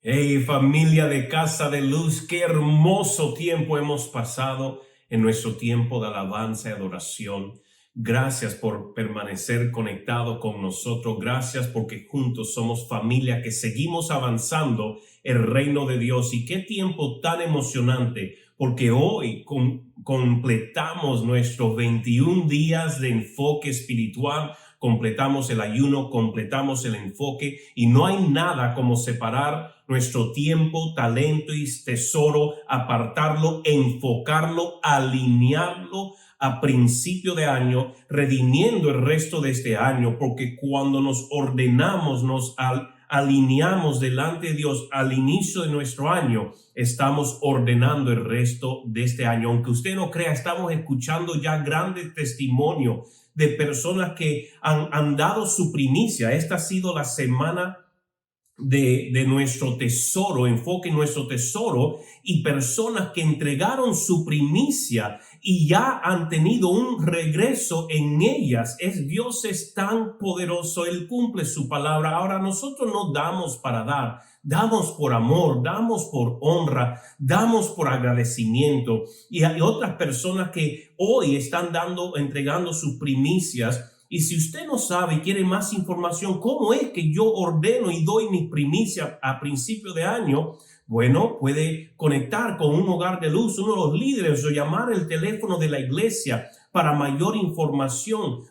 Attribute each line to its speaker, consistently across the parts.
Speaker 1: Hey, familia de Casa de Luz, qué hermoso tiempo hemos pasado en nuestro tiempo de alabanza y adoración. Gracias por permanecer conectado con nosotros. Gracias porque juntos somos familia que seguimos avanzando el reino de Dios. Y qué tiempo tan emocionante, porque hoy completamos nuestros 21 días de enfoque espiritual. Completamos el ayuno, completamos el enfoque y no hay nada como separar nuestro tiempo, talento y tesoro, apartarlo, enfocarlo, alinearlo a principio de año, redimiendo el resto de este año, porque cuando nos ordenamos, nos alineamos delante de Dios al inicio de nuestro año, estamos ordenando el resto de este año. Aunque usted no crea, estamos escuchando ya grandes testimonios de personas que han dado su primicia. Esta ha sido la semana de nuestro tesoro, enfoque en nuestro tesoro, y personas que entregaron su primicia y ya han tenido un regreso en ellas. Dios es tan poderoso, Él cumple su palabra. Ahora nosotros no damos para dar, damos por amor, damos por honra, damos por agradecimiento. Y hay otras personas que hoy están entregando sus primicias. Y si usted no sabe y quiere más información, ¿cómo es que yo ordeno y doy mis primicias a principio de año? Bueno, puede conectar con un Hogar de Luz, uno de los líderes, o llamar el teléfono de la iglesia para mayor información,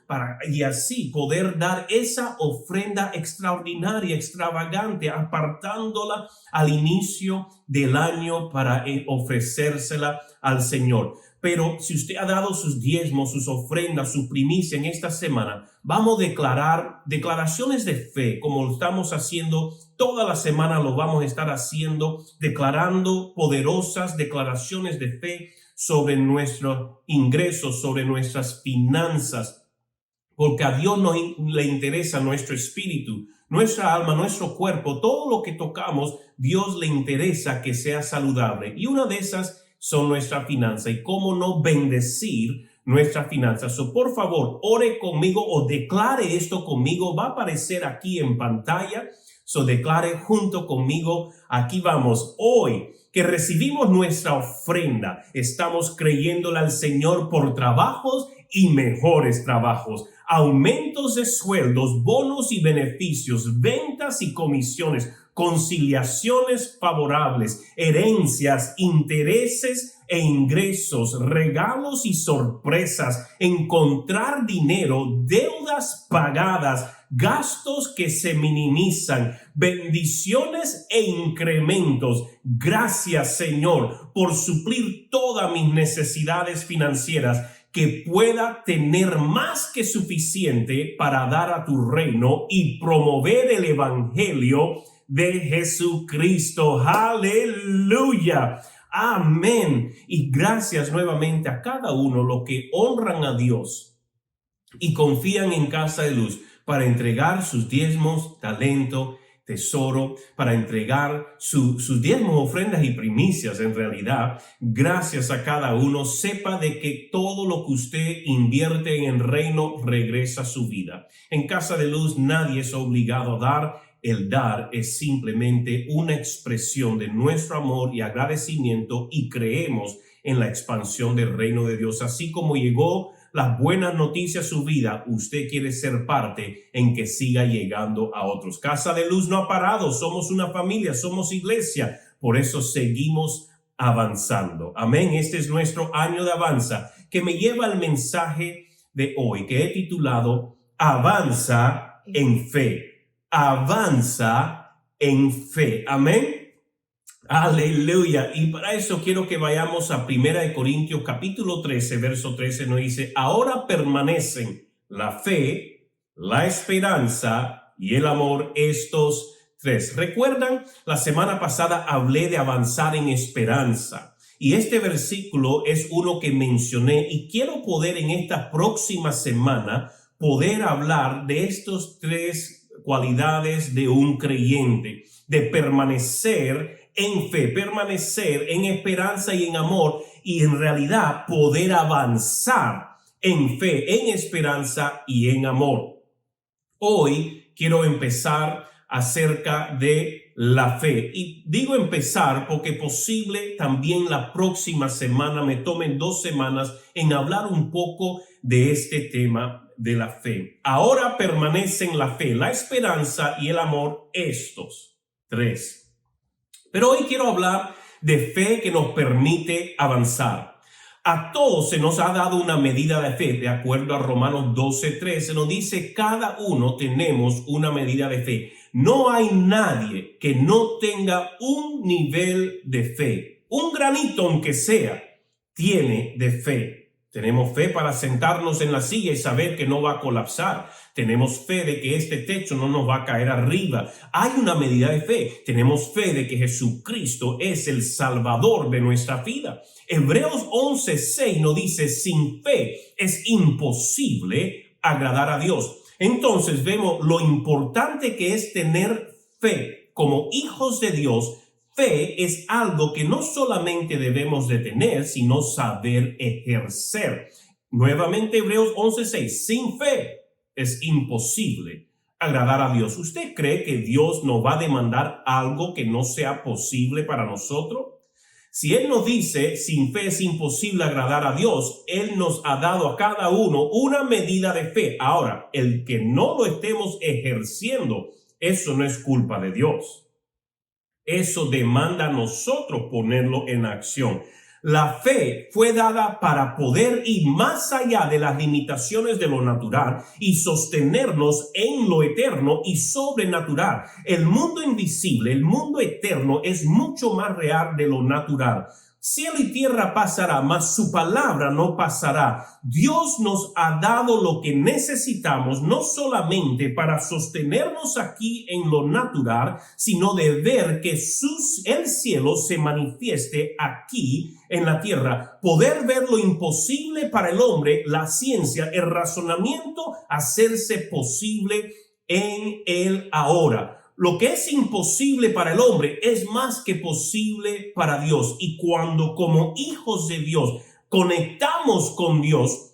Speaker 1: y así poder dar esa ofrenda extraordinaria, extravagante, apartándola al inicio del año para ofrecérsela al Señor. Pero si usted ha dado sus diezmos, sus ofrendas, su primicia en esta semana, vamos a declarar declaraciones de fe, como lo estamos haciendo toda la semana, lo vamos a estar haciendo, declarando poderosas declaraciones de fe sobre nuestros ingresos, sobre nuestras finanzas, porque a Dios no le interesa nuestro espíritu, nuestra alma, nuestro cuerpo, todo lo que tocamos, Dios le interesa que sea saludable. Y una de esas son nuestra finanza, y cómo no bendecir nuestra finanza. Por favor, ore conmigo o declare esto conmigo. Va a aparecer aquí en pantalla. Declare junto conmigo. Aquí vamos. Hoy que recibimos nuestra ofrenda, estamos creyéndole al Señor por trabajos y mejores trabajos, aumentos de sueldos, bonos y beneficios, ventas y comisiones, conciliaciones favorables, herencias, intereses e ingresos, regalos y sorpresas, encontrar dinero, deudas pagadas, gastos que se minimizan, bendiciones e incrementos. Gracias, Señor, por suplir todas mis necesidades financieras, que pueda tener más que suficiente para dar a tu reino y promover el evangelio de Jesucristo. Aleluya. Amén. Y gracias nuevamente a cada uno los que honran a Dios y confían en Casa de Luz para entregar sus diezmos, talento, tesoro, para entregar sus diezmos, ofrendas y primicias. En realidad, gracias a cada uno, sepa de que todo lo que usted invierte en el reino regresa a su vida. En Casa de Luz nadie es obligado a dar. El dar es simplemente una expresión de nuestro amor y agradecimiento, y creemos en la expansión del reino de Dios. Así como llegó las buenas noticias a su vida, usted quiere ser parte en que siga llegando a otros. Casa de Luz no ha parado, somos una familia, somos iglesia, por eso seguimos avanzando. Amén. Este es nuestro año de avanza, que me lleva al mensaje de hoy, que he titulado Avanza en Fe. Avanza en fe. Amén. Aleluya. Y para eso quiero que vayamos a 1 Corintios capítulo 13, verso 13. Nos dice: ahora permanecen la fe, la esperanza y el amor, estos tres. ¿Recuerdan? La semana pasada hablé de avanzar en esperanza, y este versículo es uno que mencioné, y quiero poder en esta próxima semana poder hablar de estos tres cualidades de un creyente: de permanecer en fe, permanecer en esperanza y en amor, y en realidad poder avanzar en fe, en esperanza y en amor. Hoy quiero empezar acerca de la fe. Y digo empezar porque posible también la próxima semana me tomen 2 semanas en hablar un poco de este tema de la fe. Ahora permanecen la fe, la esperanza y el amor, estos 3. Pero hoy quiero hablar de fe que nos permite avanzar. A todos se nos ha dado una medida de fe, de acuerdo a Romanos 12:3, se nos dice cada uno tenemos una medida de fe. No hay nadie que no tenga un nivel de fe, un granito aunque sea, tiene de fe. Tenemos fe para sentarnos en la silla y saber que no va a colapsar. Tenemos fe de que este techo no nos va a caer arriba. Hay una medida de fe. Tenemos fe de que Jesucristo es el Salvador de nuestra vida. Hebreos 11:6 nos dice, sin fe es imposible agradar a Dios. Entonces vemos lo importante que es tener fe como hijos de Dios. Fe es algo que no solamente debemos de tener, sino saber ejercer. Nuevamente Hebreos 11:6, sin fe es imposible agradar a Dios. ¿Usted cree que Dios nos va a demandar algo que no sea posible para nosotros? Si Él nos dice, sin fe es imposible agradar a Dios, Él nos ha dado a cada uno una medida de fe. Ahora, el que no lo estemos ejerciendo, eso no es culpa de Dios. Eso demanda a nosotros ponerlo en acción. La fe fue dada para poder ir más allá de las limitaciones de lo natural y sostenernos en lo eterno y sobrenatural. El mundo invisible, el mundo eterno es mucho más real de lo natural. Cielo y tierra pasará, mas su palabra no pasará. Dios nos ha dado lo que necesitamos, no solamente para sostenernos aquí en lo natural, sino de ver que el cielo se manifieste aquí en la tierra. Poder ver lo imposible para el hombre, la ciencia, el razonamiento, hacerse posible en el ahora. Lo que es imposible para el hombre es más que posible para Dios. Y cuando como hijos de Dios conectamos con Dios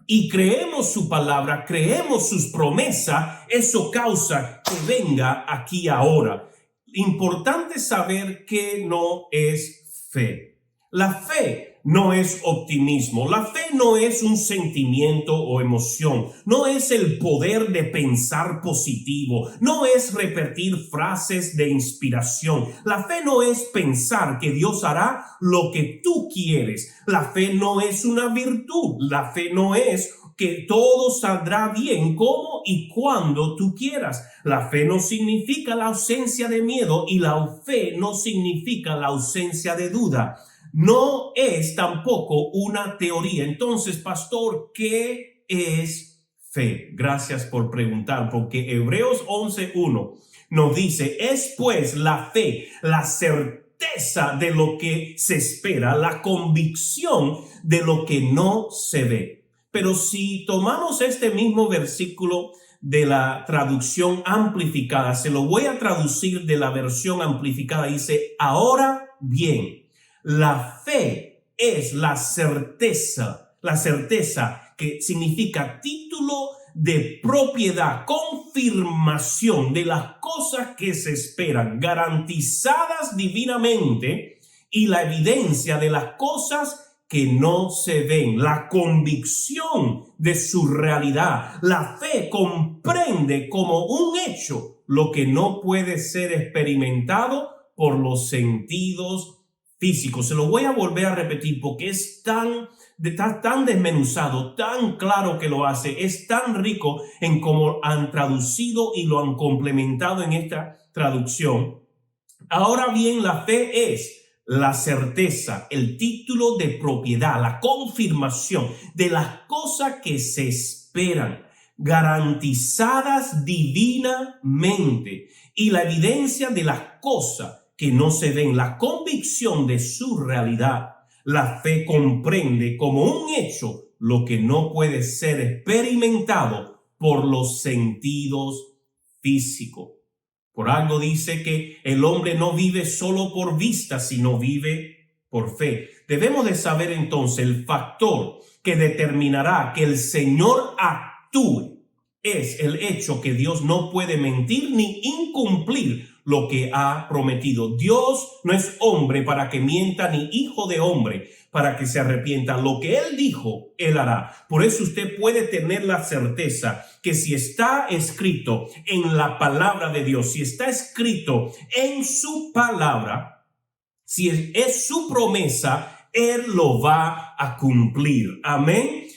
Speaker 1: y creemos su palabra, creemos sus promesas, eso causa que venga aquí ahora. Importante saber que no es fe. La fe no es optimismo. La fe no es un sentimiento o emoción. No es el poder de pensar positivo. No es repetir frases de inspiración. La fe no es pensar que Dios hará lo que tú quieres. La fe no es una virtud. La fe no es que todo saldrá bien como y cuando tú quieras. La fe no significa la ausencia de miedo y la fe no significa la ausencia de duda. No es tampoco una teoría. Entonces, pastor, ¿qué es fe? Gracias por preguntar, porque Hebreos 11:1 nos dice, es pues la fe, la certeza de lo que se espera, la convicción de lo que no se ve. Pero si tomamos este mismo versículo de la traducción amplificada, se lo voy a traducir de la versión amplificada, dice, ahora bien, la fe es la certeza que significa título de propiedad, confirmación de las cosas que se esperan, garantizadas divinamente, y la evidencia de las cosas que no se ven, la convicción de su realidad. La fe comprende como un hecho lo que no puede ser experimentado por los sentidos físico. Se lo voy a volver a repetir porque es tan desmenuzado, tan claro que lo hace, es tan rico en cómo han traducido y lo han complementado en esta traducción. Ahora bien, la fe es la certeza, el título de propiedad, la confirmación de las cosas que se esperan, garantizadas divinamente, y la evidencia de las cosas que no se ven, la convicción de su realidad. La fe comprende como un hecho lo que no puede ser experimentado por los sentidos físicos. Por algo dice que el hombre no vive solo por vista, sino vive por fe. Debemos de saber entonces el factor que determinará que el Señor actúe es el hecho que Dios no puede mentir ni incumplir lo que ha prometido. Dios no es hombre para que mienta, ni hijo de hombre para que se arrepienta. Lo que Él dijo, Él hará. Por eso usted puede tener la certeza que si está escrito en la palabra de Dios, si está escrito en su palabra, si es su promesa, Él lo va a cumplir. Amén.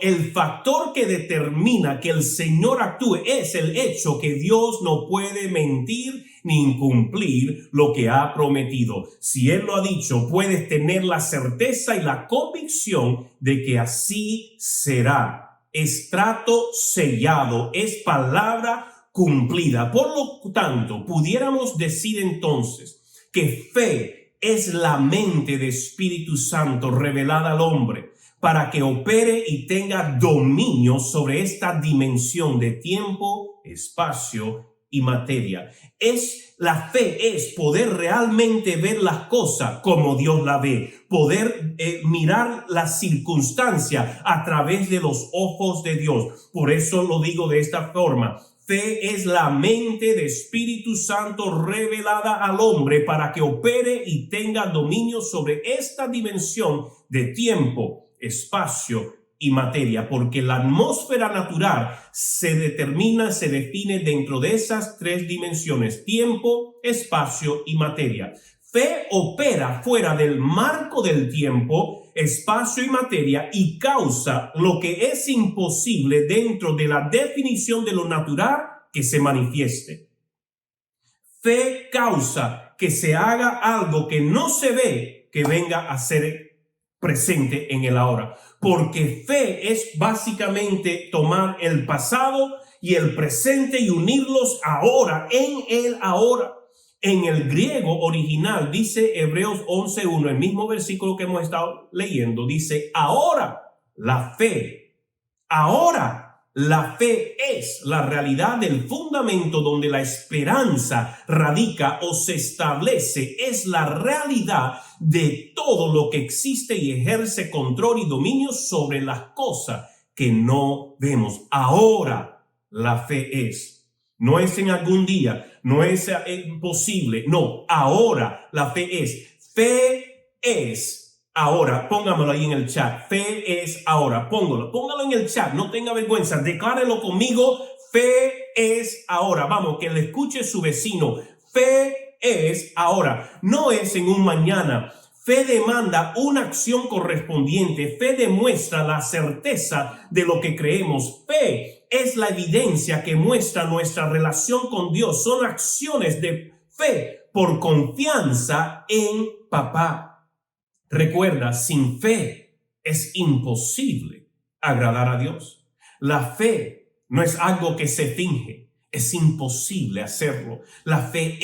Speaker 1: El factor que determina que el Señor actúe es el hecho que Dios no puede mentir ni incumplir lo que ha prometido. Si Él lo ha dicho, puedes tener la certeza y la convicción de que así será. Es trato sellado, es palabra cumplida. Por lo tanto, pudiéramos decir entonces que fe es la mente de Espíritu Santo revelada al hombre, para que opere y tenga dominio sobre esta dimensión de tiempo, espacio y materia. La fe es poder realmente ver las cosas como Dios la ve, poder mirar la circunstancia a través de los ojos de Dios. Por eso lo digo de esta forma. Fe es la mente de Espíritu Santo revelada al hombre para que opere y tenga dominio sobre esta dimensión de tiempo, espacio y materia, porque la atmósfera natural se define dentro de esas tres dimensiones: tiempo, espacio y materia. Fe opera fuera del marco del tiempo, espacio y materia y causa lo que es imposible dentro de la definición de lo natural que se manifieste. Fe causa que se haga algo que no se ve, que venga a ser presente en el ahora, porque fe es básicamente tomar el pasado y el presente y unirlos ahora, en el ahora. En el griego original dice Hebreos 11:1, el mismo versículo que hemos estado leyendo, dice ahora la fe es la realidad del fundamento donde la esperanza radica o se establece. Es la realidad de todo lo que existe y ejerce control y dominio sobre las cosas que no vemos. Ahora la fe es. No es en algún día, no es imposible. No, ahora la fe es. Fe es. Ahora, póngamelo ahí en el chat. Fe es ahora. Póngalo en el chat. No tenga vergüenza. Declárelo conmigo. Fe es ahora. Vamos, que le escuche su vecino. Fe es ahora. No es en un mañana. Fe demanda una acción correspondiente. Fe demuestra la certeza de lo que creemos. Fe es la evidencia que muestra nuestra relación con Dios. Son acciones de fe por confianza en Papá. Recuerda, sin fe es imposible agradar a Dios. La fe no es algo que se finge, es imposible hacerlo. La fe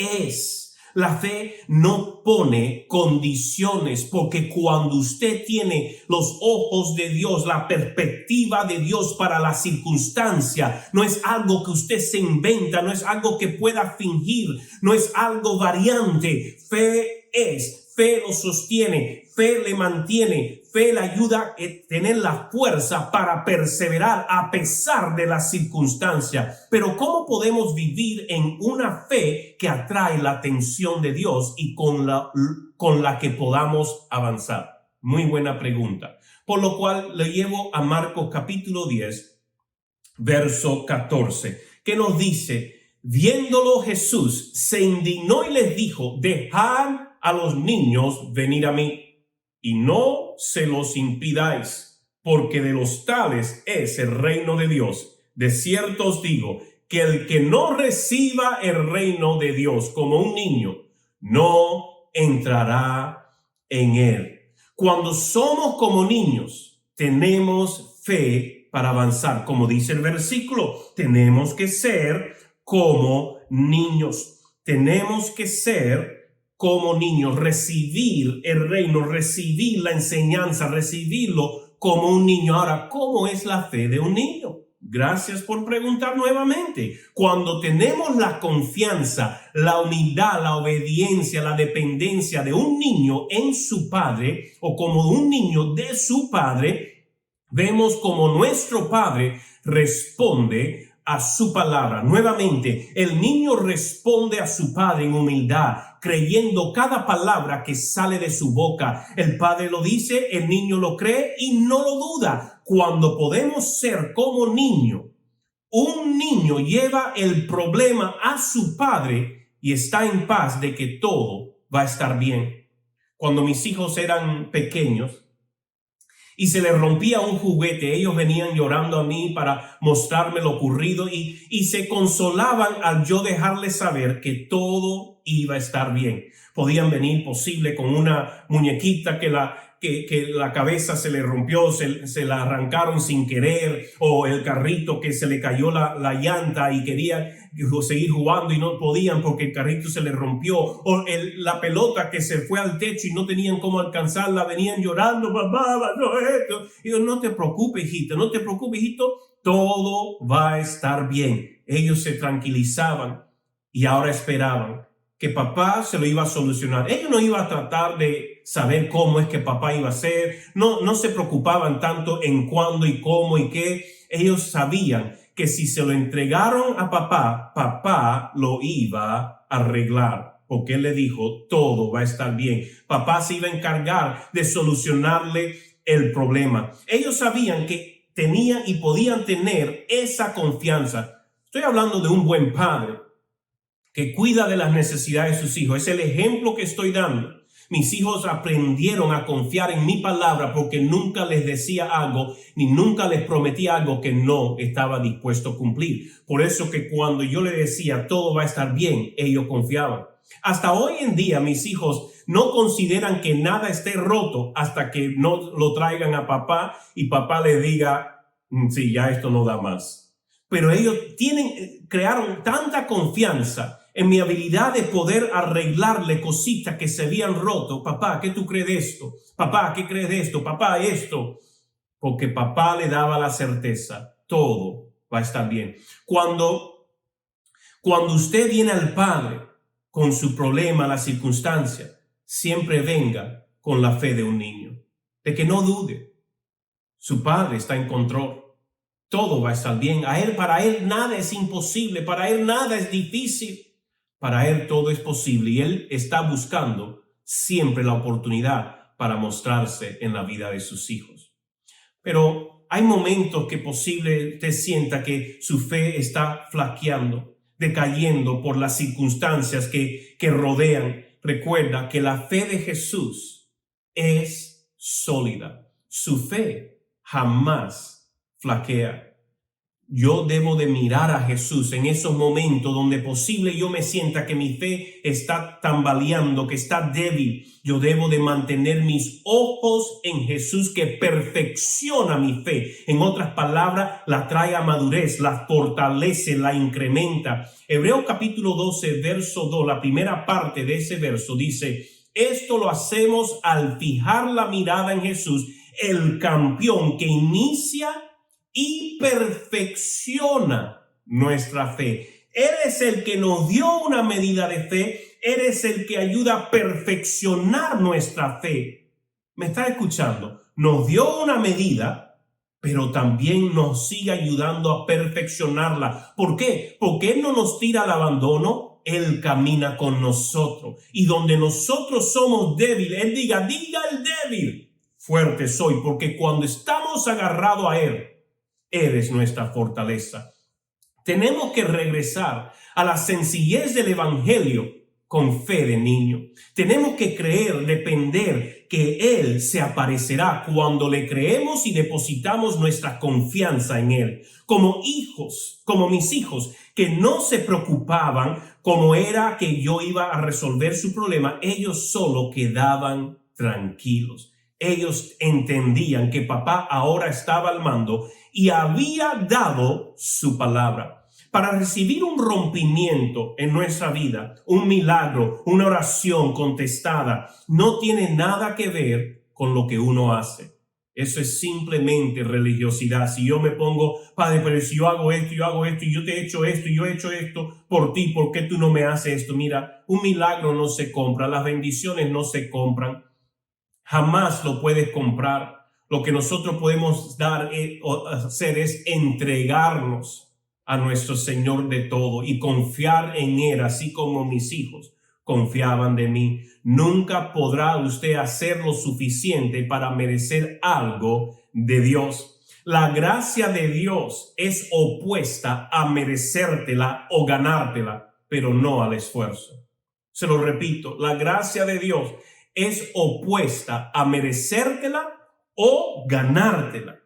Speaker 1: no pone condiciones, porque cuando usted tiene los ojos de Dios, la perspectiva de Dios para la circunstancia, no es algo que usted se inventa, no es algo que pueda fingir, no es algo variante. Fe lo sostiene, fe le mantiene, fe le ayuda a tener la fuerza para perseverar a pesar de las circunstancias. Pero ¿cómo podemos vivir en una fe que atrae la atención de Dios y con la que podamos avanzar? Muy buena pregunta. Por lo cual le llevo a Marcos capítulo 10, verso 14, que nos dice: viéndolo Jesús se indignó y les dijo: dejad a los niños venir a mí, y no se los impidáis, porque de los tales es el reino de Dios. De cierto os digo que el que no reciba el reino de Dios como un niño, no entrará en él. Cuando somos como niños, tenemos fe para avanzar. Como dice el versículo, tenemos que ser como niños. Tenemos que ser como niños, recibir el reino, recibir la enseñanza, recibirlo como un niño. Ahora, ¿cómo es la fe de un niño? Gracias por preguntar nuevamente. Cuando tenemos la confianza, la humildad, la obediencia, la dependencia de un niño en su padre, o como un niño de su padre, vemos como nuestro Padre responde a su palabra. Nuevamente, el niño responde a su padre en humildad, creyendo cada palabra que sale de su boca. El padre lo dice, el niño lo cree y no lo duda. Cuando podemos ser como niño, un niño lleva el problema a su padre y está en paz de que todo va a estar bien. Cuando mis hijos eran pequeños, y se les rompía un juguete, ellos venían llorando a mí para mostrarme lo ocurrido y se consolaban al yo dejarles saber que todo iba a estar bien. Podían venir posible con una muñequita que la cabeza se le rompió, se la arrancaron sin querer, o el carrito que se le cayó la llanta y quería seguir jugando y no podían porque el carrito se le rompió, o la pelota que se fue al techo y no tenían cómo alcanzarla, venían llorando, papá, no esto. Y yo, no te preocupes, hijito, no te preocupes, hijito, todo va a estar bien. Ellos se tranquilizaban y ahora esperaban que papá se lo iba a solucionar. Ellos no iban a tratar de saber cómo es que papá iba a ser, no se preocupaban tanto en cuándo y cómo y qué. Ellos sabían que si se lo entregaron a papá, papá lo iba a arreglar, porque él le dijo, todo va a estar bien. Papá se iba a encargar de solucionarle el problema. Ellos sabían que tenían y podían tener esa confianza. Estoy hablando de un buen padre que cuida de las necesidades de sus hijos. Es el ejemplo que estoy dando. Mis hijos aprendieron a confiar en mi palabra porque nunca les decía algo ni nunca les prometía algo que no estaba dispuesto a cumplir. Por eso que cuando yo les decía todo va a estar bien, ellos confiaban. Hasta hoy en día mis hijos no consideran que nada esté roto hasta que no lo traigan a papá y papá le diga, sí, ya esto no da más. Pero ellos crearon tanta confianza en mi habilidad de poder arreglarle cositas que se habían roto. Papá, ¿qué tú crees de esto? Papá, ¿qué crees de esto? Papá, esto. Porque papá le daba la certeza, todo va a estar bien. Cuando usted viene al Padre con su problema, la circunstancia, siempre venga con la fe de un niño, de que no dude. Su Padre está en control. Todo va a estar bien. Para él nada es imposible, para él nada es difícil. Para él todo es posible y él está buscando siempre la oportunidad para mostrarse en la vida de sus hijos. Pero hay momentos que posible te sienta que su fe está flaqueando, decayendo por las circunstancias que rodean. Recuerda que la fe de Jesús es sólida. Su fe jamás flaquea. Yo debo de mirar a Jesús en esos momentos donde posible yo me sienta que mi fe está tambaleando, que está débil. Yo debo de mantener mis ojos en Jesús que perfecciona mi fe. En otras palabras, la trae a madurez, la fortalece, la incrementa. Hebreos capítulo 12, verso 2, la primera parte de ese verso dice, esto lo hacemos al fijar la mirada en Jesús, el campeón que inicia y perfecciona nuestra fe. Él es el que nos dio una medida de fe. Él es el que ayuda a perfeccionar nuestra fe. ¿Me está escuchando? Nos dio una medida, pero también nos sigue ayudando a perfeccionarla. ¿Por qué? Porque Él no nos tira al abandono. Él camina con nosotros. Y donde nosotros somos débiles, Él diga el débil, fuerte soy. Porque cuando estamos agarrados a Él es nuestra fortaleza. Tenemos que regresar a la sencillez del evangelio con fe de niño. Tenemos que creer, depender que Él se aparecerá cuando le creemos y depositamos nuestra confianza en Él. Como hijos, como mis hijos, que no se preocupaban como era que yo iba a resolver su problema, ellos solo quedaban tranquilos. Ellos entendían que papá ahora estaba al mando y había dado su palabra. Para recibir un rompimiento en nuestra vida, un milagro, una oración contestada, no tiene nada que ver con lo que uno hace. Eso es simplemente religiosidad. Si yo me pongo, Padre, pero si yo hago esto, y yo te he hecho esto, y yo he hecho esto por ti, ¿por qué tú no me haces esto? Mira, un milagro no se compra, las bendiciones no se compran. Jamás lo puedes comprar. Lo que nosotros podemos hacer es entregarnos a nuestro Señor de todo y confiar en Él, así como mis hijos confiaban de mí. Nunca podrá usted hacer lo suficiente para merecer algo de Dios. La gracia de Dios es opuesta a merecértela o ganártela, pero no al esfuerzo. Se lo repito, la gracia de Dios es opuesta a merecértela o ganártela,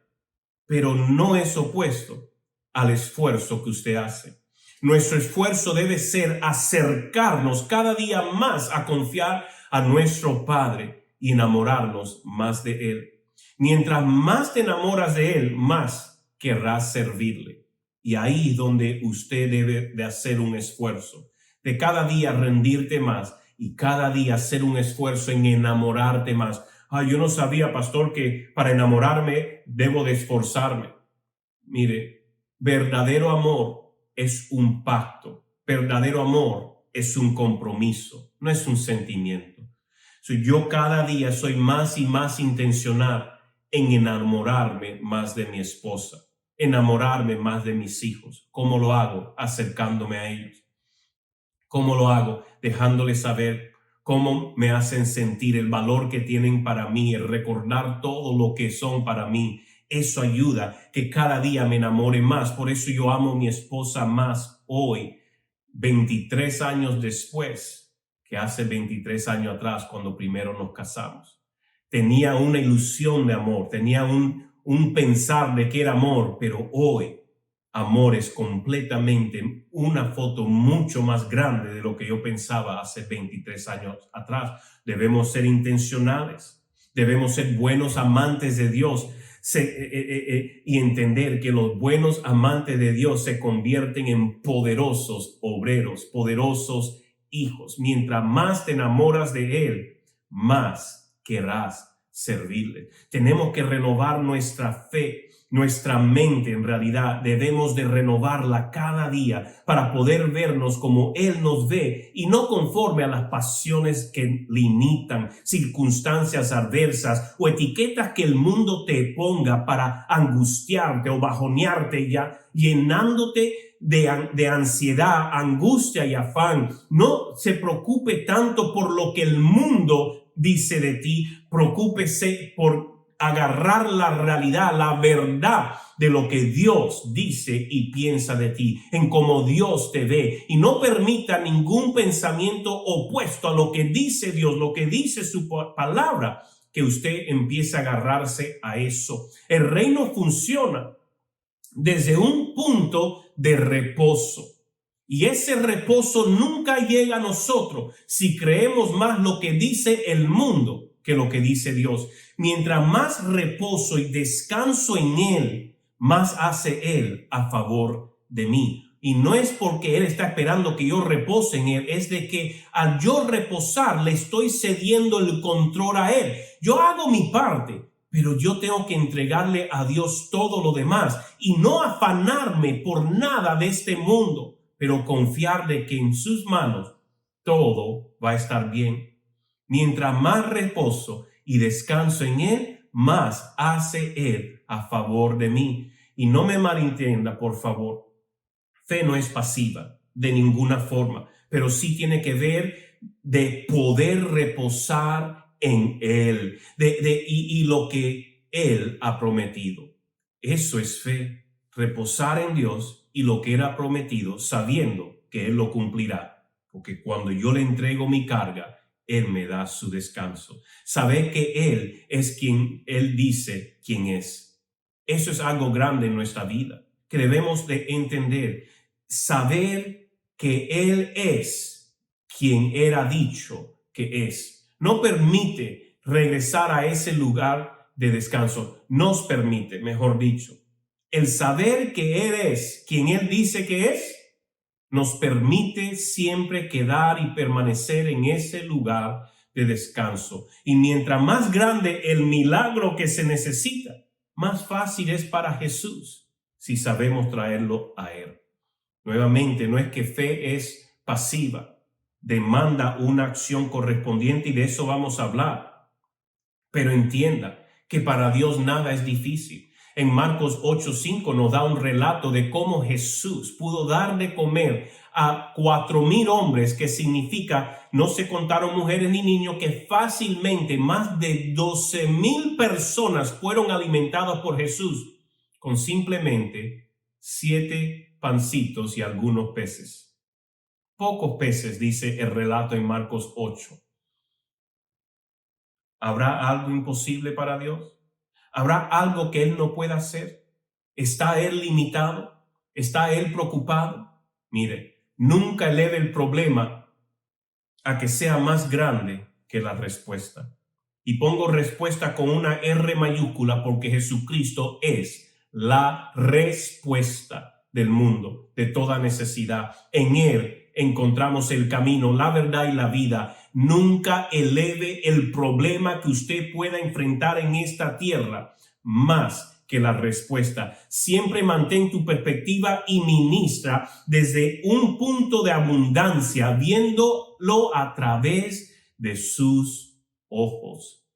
Speaker 1: pero no es opuesto al esfuerzo que usted hace. Nuestro esfuerzo debe ser acercarnos cada día más a confiar a nuestro Padre y enamorarnos más de Él. Mientras más te enamoras de Él, más querrás servirle. Y ahí es donde usted debe de hacer un esfuerzo, de cada día rendirte más y cada día hacer un esfuerzo en enamorarte más. Yo no sabía, pastor, que para enamorarme debo de esforzarme. Mire, verdadero amor es un pacto. Verdadero amor es un compromiso, no es un sentimiento. Yo cada día soy más y más intencional en enamorarme más de mi esposa, enamorarme más de mis hijos. ¿Cómo lo hago? Acercándome a ellos. ¿Cómo lo hago? Dejándoles saber cómo me hacen sentir, el valor que tienen para mí, el recordar todo lo que son para mí. Eso ayuda que cada día me enamore más. Por eso yo amo a mi esposa más hoy, 23 años después, que hace 23 años atrás, cuando primero nos casamos. Tenía una ilusión de amor, tenía un pensar de que era amor, pero hoy amor es completamente una foto mucho más grande de lo que yo pensaba hace 23 años atrás. Debemos ser intencionales, debemos ser buenos amantes de Dios y entender que los buenos amantes de Dios se convierten en poderosos obreros, poderosos hijos. Mientras más te enamoras de Él, más querrás servirle. Tenemos que renovar nuestra fe. Nuestra mente, en realidad, debemos de renovarla cada día para poder vernos como Él nos ve y no conforme a las pasiones que limitan, circunstancias adversas o etiquetas que el mundo te ponga para angustiarte o bajonearte, ya llenándote de ansiedad, angustia y afán. No se preocupe tanto por lo que el mundo dice de ti, preocúpese por agarrar la realidad, la verdad de lo que Dios dice y piensa de ti, en cómo Dios te ve, y no permita ningún pensamiento opuesto a lo que dice Dios, lo que dice su palabra, que usted empiece a agarrarse a eso. El reino funciona desde un punto de reposo. Y ese reposo nunca llega a nosotros si creemos más lo que dice el mundo que lo que dice Dios. Mientras más reposo y descanso en Él, más hace Él a favor de mí. Y no es porque Él está esperando que yo repose en Él, es de que al yo reposar le estoy cediendo el control a Él. Yo hago mi parte, pero yo tengo que entregarle a Dios todo lo demás y no afanarme por nada de este mundo, pero confiar de que en sus manos todo va a estar bien. Mientras más reposo y descanso en Él, más hace Él a favor de mí. Y no me malentienda, por favor. Fe no es pasiva de ninguna forma, pero sí tiene que ver de poder reposar en Él, y lo que Él ha prometido. Eso es fe, reposar en Dios y lo que Él ha prometido, sabiendo que Él lo cumplirá. Porque cuando yo le entrego mi carga, Él me da su descanso. Saber que Él es quien Él dice quién es. Eso es algo grande en nuestra vida, que debemos de entender. Saber que Él es quien era dicho que es. No permite regresar a ese lugar de descanso. Nos permite, mejor dicho. El saber que Él es quien Él dice que es, nos permite siempre quedar y permanecer en ese lugar de descanso. Y mientras más grande el milagro que se necesita, más fácil es para Jesús si sabemos traerlo a Él. Nuevamente, no es que fe es pasiva, demanda una acción correspondiente y de eso vamos a hablar. Pero entienda que para Dios nada es difícil. En Marcos 8:5 nos da un relato de cómo Jesús pudo dar de comer a 4,000 hombres, que significa, no se contaron mujeres ni niños, que fácilmente más de 12,000 personas fueron alimentadas por Jesús con simplemente 7 pancitos y algunos peces. Pocos peces, dice el relato en Marcos 8. ¿Habrá algo imposible para Dios? ¿Habrá algo que Él no pueda hacer? ¿Está Él limitado? ¿Está Él preocupado? Mire, nunca eleve el problema a que sea más grande que la respuesta. Y pongo respuesta con una R mayúscula porque Jesucristo es la respuesta del mundo, de toda necesidad. En Él encontramos el camino, la verdad y la vida. Nunca eleve el problema que usted pueda enfrentar en esta tierra más que la respuesta. Siempre mantén tu perspectiva y ministra desde un punto de abundancia, viéndolo a través de sus ojos.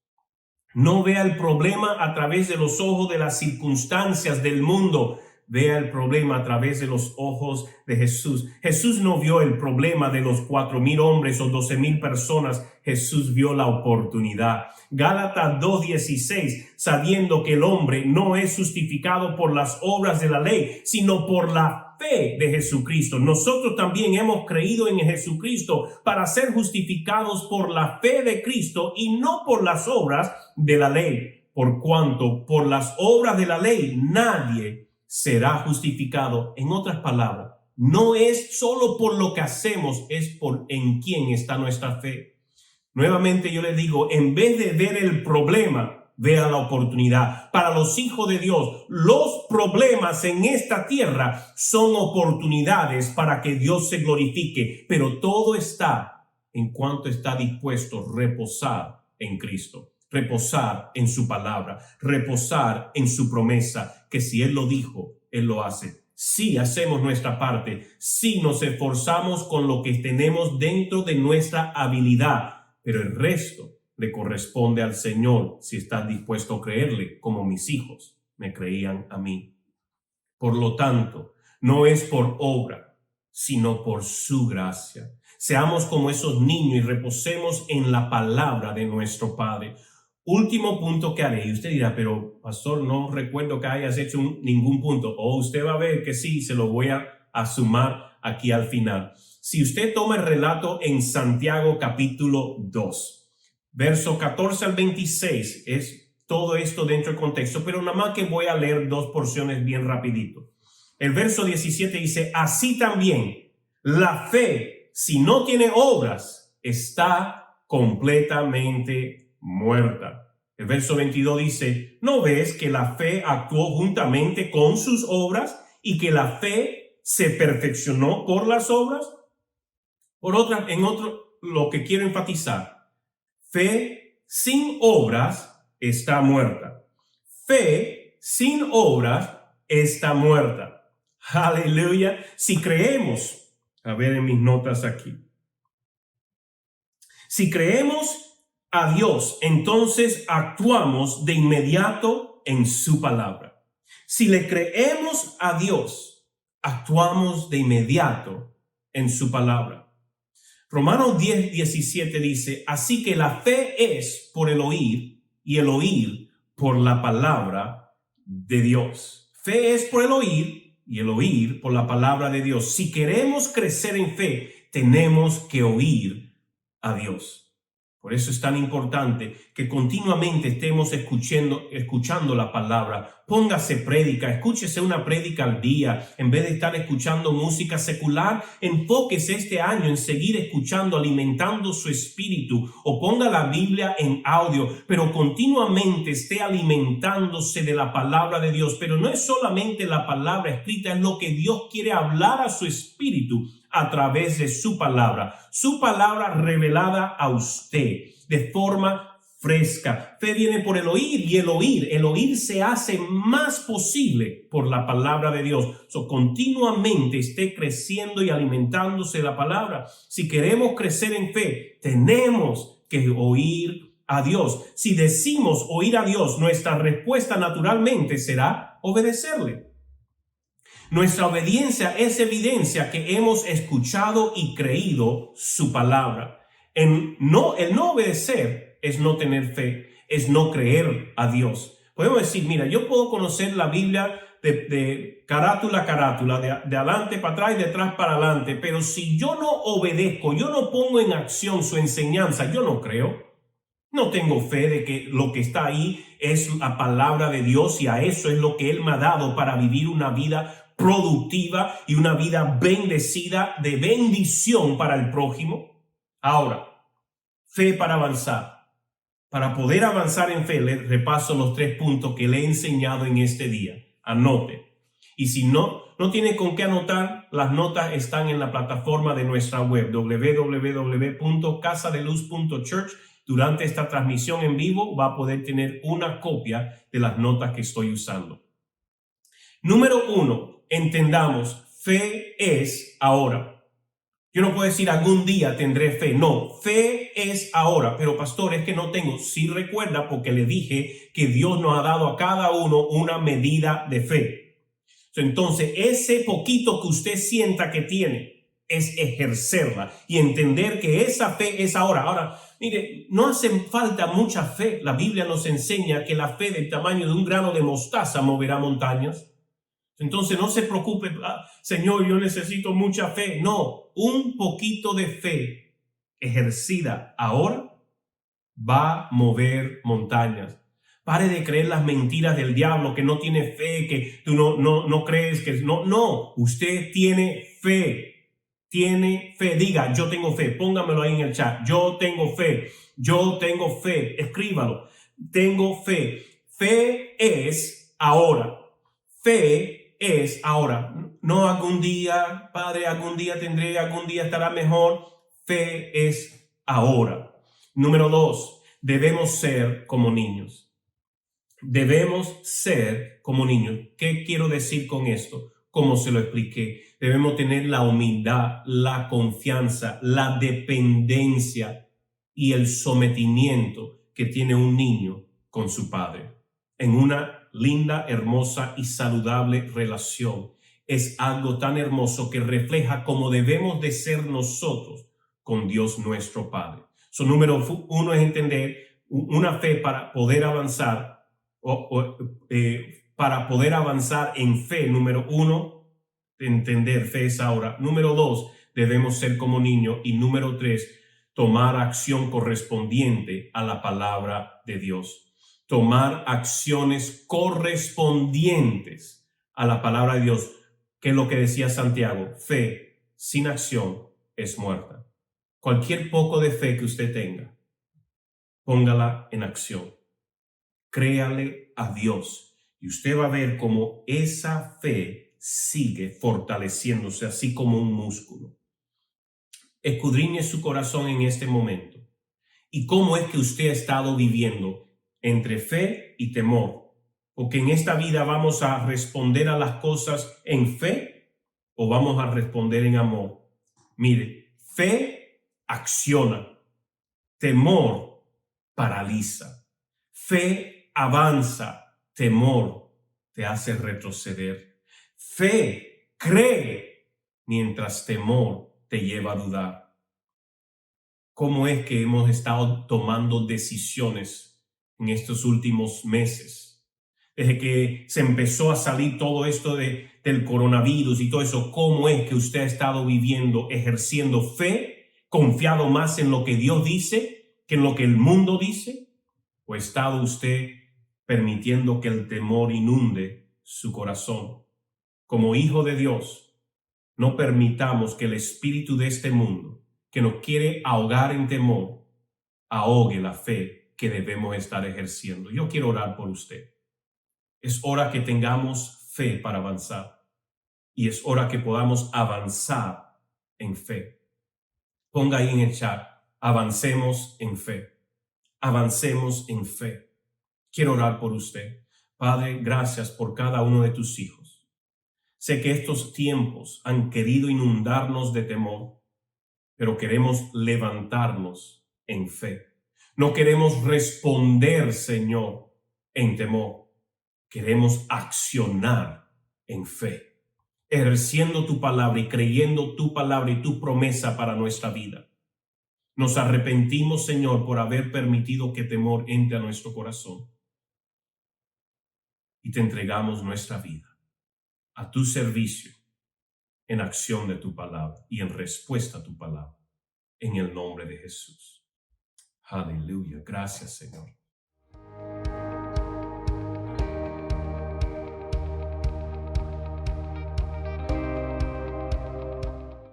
Speaker 1: No vea el problema a través de los ojos de las circunstancias del mundo. Vea el problema a través de los ojos de Jesús. Jesús no vio el problema de los 4,000 hombres o 12,000 personas. Jesús vio la oportunidad. Gálatas 2:16, sabiendo que el hombre no es justificado por las obras de la ley, sino por la fe de Jesucristo. Nosotros también hemos creído en Jesucristo para ser justificados por la fe de Cristo y no por las obras de la ley. Por cuanto por las obras de la ley nadie será justificado. En otras palabras, no es solo por lo que hacemos, es por en quién está nuestra fe. Nuevamente yo les digo, en vez de ver el problema, vea la oportunidad. Para los hijos de Dios, los problemas en esta tierra son oportunidades para que Dios se glorifique, pero todo está en cuanto está dispuesto a reposar en Cristo. Reposar en su palabra, reposar en su promesa, que si Él lo dijo, Él lo hace. Si hacemos nuestra parte, si nos esforzamos con lo que tenemos dentro de nuestra habilidad, pero el resto le corresponde al Señor si estás dispuesto a creerle, como mis hijos me creían a mí. Por lo tanto, no es por obra, sino por su gracia. Seamos como esos niños y reposemos en la palabra de nuestro Padre. Último punto que haré, y usted dirá, pero pastor, no recuerdo que hayas hecho ningún punto, o usted va a ver que sí, se lo voy a sumar aquí al final. Si usted toma el relato en Santiago capítulo 2, verso 14 al 26, es todo esto dentro del contexto, pero nada más que voy a leer 2 porciones bien rapidito. El verso 17 dice, así también la fe, si no tiene obras, está completamente muerta. El verso 22 dice, ¿no ves que la fe actuó juntamente con sus obras y que la fe se perfeccionó por las obras? Lo que quiero enfatizar, fe sin obras está muerta. Fe sin obras está muerta. Aleluya. Si creemos, a ver en mis notas aquí. Si creemos a Dios, entonces actuamos de inmediato en su palabra. Si le creemos a Dios, actuamos de inmediato en su palabra. Romanos 10:17 dice, así que la fe es por el oír y el oír por la palabra de Dios. Fe es por el oír y el oír por la palabra de Dios. Si queremos crecer en fe, tenemos que oír a Dios. Por eso es tan importante que continuamente estemos escuchando la palabra. Póngase prédica, escúchese una prédica al día. En vez de estar escuchando música secular, enfóquese este año en seguir escuchando, alimentando su espíritu. O ponga la Biblia en audio, pero continuamente esté alimentándose de la palabra de Dios. Pero no es solamente la palabra escrita, es lo que Dios quiere hablar a su espíritu a través de su palabra revelada a usted de forma fresca. Fe viene por el oír y el oír se hace más posible por la palabra de Dios. Continuamente esté creciendo y alimentándose de la palabra. Si queremos crecer en fe, tenemos que oír a Dios. Si decimos oír a Dios, nuestra respuesta naturalmente será obedecerle. Nuestra obediencia es evidencia que hemos escuchado y creído su palabra. El no obedecer es no tener fe, es no creer a Dios. Podemos decir, mira, yo puedo conocer la Biblia de carátula a carátula, de adelante para atrás y de atrás para adelante, pero si yo no obedezco, yo no pongo en acción su enseñanza, yo no creo. No tengo fe de que lo que está ahí es la palabra de Dios y a eso es lo que Él me ha dado para vivir una vida productiva y una vida bendecida, de bendición para el prójimo. Ahora, fe para avanzar. Para poder avanzar en fe, le repaso los 3 puntos que le he enseñado en este día. Anote. Y si no tiene con qué anotar, las notas están en la plataforma de nuestra web, www.casadeluz.church. Durante esta transmisión en vivo va a poder tener una copia de las notas que estoy usando. Número 1, entendamos, fe es ahora. Yo no puedo decir algún día tendré fe. No, fe es ahora. Pero pastor, es que no tengo. Sí, recuerda, porque le dije que Dios nos ha dado a cada uno una medida de fe. Entonces, ese poquito que usted sienta que tiene es ejercerla y entender que esa fe es ahora. Ahora, mire, no hace falta mucha fe. La Biblia nos enseña que la fe del tamaño de un grano de mostaza moverá montañas. Entonces no se preocupe, Señor, yo necesito mucha fe. No, un poquito de fe ejercida ahora va a mover montañas. Pare de creer las mentiras del diablo, que no tiene fe, que tú no crees, que no, usted tiene fe. Tiene fe, diga, yo tengo fe, póngamelo ahí en el chat, yo tengo fe, escríbalo, tengo fe. Fe es ahora, fe es ahora, no algún día, Padre, algún día tendré, algún día estará mejor. Fe es ahora. Número 2, debemos ser como niños. Debemos ser como niños. ¿Qué quiero decir con esto? Como se lo expliqué, debemos tener la humildad, la confianza, la dependencia y el sometimiento que tiene un niño con su padre en una linda, hermosa y saludable relación. Es algo tan hermoso que refleja cómo debemos de ser nosotros con Dios nuestro Padre. Número 1 es entender una fe para poder avanzar, para poder avanzar en fe. Número 1, entender fe es ahora. Número 2, debemos ser como niños. Y número 3, tomar acción correspondiente a la palabra de Dios. Tomar acciones correspondientes a la palabra de Dios, que es lo que decía Santiago: fe sin acción es muerta. Cualquier poco de fe que usted tenga, póngala en acción. Créale a Dios y usted va a ver cómo esa fe sigue fortaleciéndose, así como un músculo. Escudriñe su corazón en este momento. ¿Y cómo es que usted ha estado viviendo entre fe y temor? Porque en esta vida vamos a responder a las cosas en fe o vamos a responder en amor. Mire, fe acciona, temor paraliza. Fe avanza, temor te hace retroceder. Fe cree, mientras temor te lleva a dudar. ¿Cómo es que hemos estado tomando decisiones en estos últimos meses? Desde que se empezó a salir todo esto del coronavirus y todo eso, ¿cómo es que usted ha estado viviendo, ejerciendo fe, confiado más en lo que Dios dice que en lo que el mundo dice? ¿O ha estado usted permitiendo que el temor inunde su corazón? Como hijo de Dios, no permitamos que el espíritu de este mundo, que nos quiere ahogar en temor, ahogue la fe que debemos estar ejerciendo. Yo quiero orar por usted. Es hora que tengamos fe para avanzar y es hora que podamos avanzar en fe. Ponga ahí en el chat: avancemos en fe. Avancemos en fe. Quiero orar por usted. Padre, gracias por cada uno de tus hijos. Sé que estos tiempos han querido inundarnos de temor, pero queremos levantarnos en fe. No queremos responder, Señor, en temor. Queremos accionar en fe, ejerciendo tu palabra y creyendo tu palabra y tu promesa para nuestra vida. Nos arrepentimos, Señor, por haber permitido que temor entre a nuestro corazón. Y te entregamos nuestra vida a tu servicio en acción de tu palabra y en respuesta a tu palabra. En el nombre de Jesús. Aleluya. Gracias, Señor.